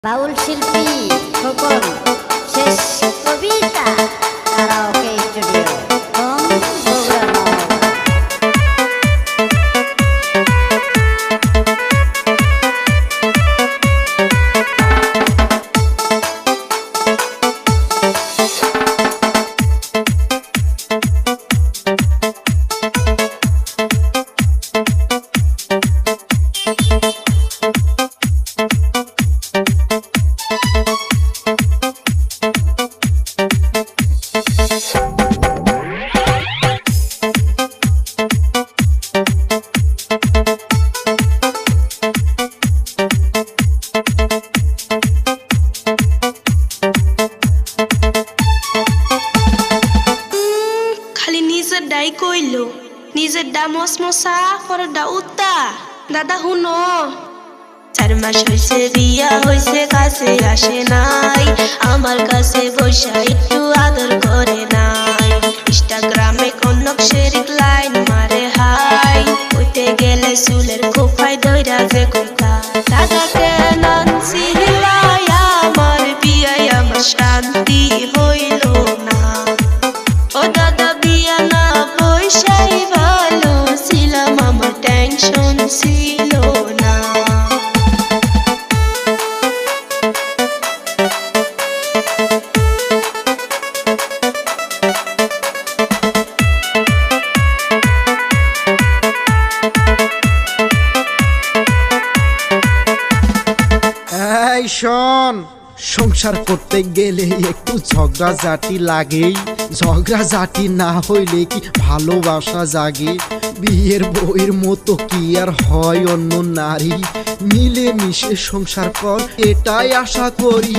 বাউল শিল্পী খোকন শেষ কবিতা karaoke studio Bogura Naogaon. নিজের ডাই কইল নিজের ডা মসমসা পর ডা উত্তা দাদা হুনো 4 মাস হইছে বিয়া হইছে কাছে আসে নাই আমার কাছে বসা একটু আদর করে নাই ইনস্টাগ্রামে কনক শেরিক লাইন মারে হাই কইতে গেলে চুলের খোপায় দইরা যে কথা দাদা কেন সিলাই আমার বিয়ায় আমার শান্তি হইল না ও দাদা বিয়া না বইসাই ভালো ছিলাম আমার টেনশন ছিল না এই শোন, সংসার করতে গেলে একটু ঝগড়াঝাটি লাগেই। ঝগড়াঝাটি না হইলে কি ভালোবাসা জাগে? বিয়ের বইয়ের মতো কি আর হয় অন্য নারী? মিলে মিশে সংসার কর, এটাই আশা করি।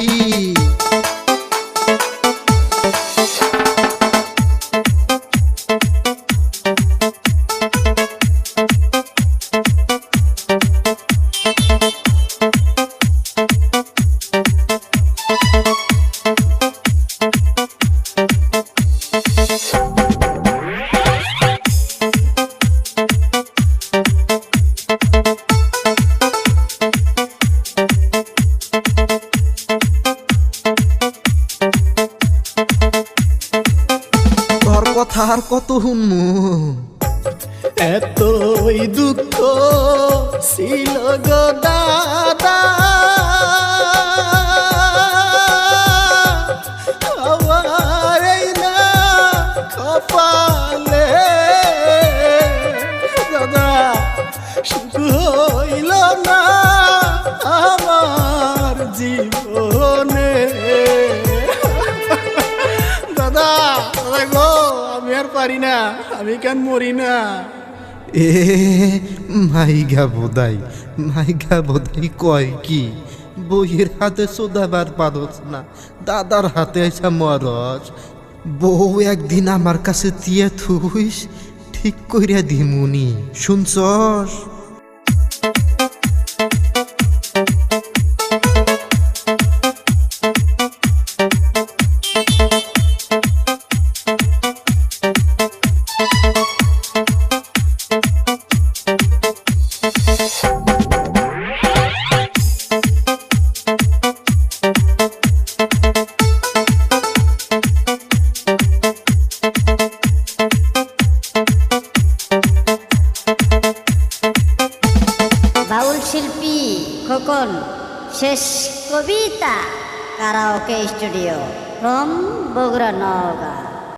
কথা আর কত শুনমু, এতই দুঃখ ছিল গো দাদা, আমার এই না কপালে দাদা সুখ হইল না আমার জীবনে। দাদা গো, আমি আর পারি না, আমি কেন মরি না। এ মাইগা বোধাই কয় কি বইয়ের হাতে সোদাবার পারস না, দাদার হাতে আইসা মরস। বউ একদিন আমার কাছে দিয়ে থুইস, ঠিক কইরা দিমুনি, শুনছস? বাউল শিল্পী খোকন শেষ কবিতা কারাওকে স্টুডিও বগুড়া নওগাঁ।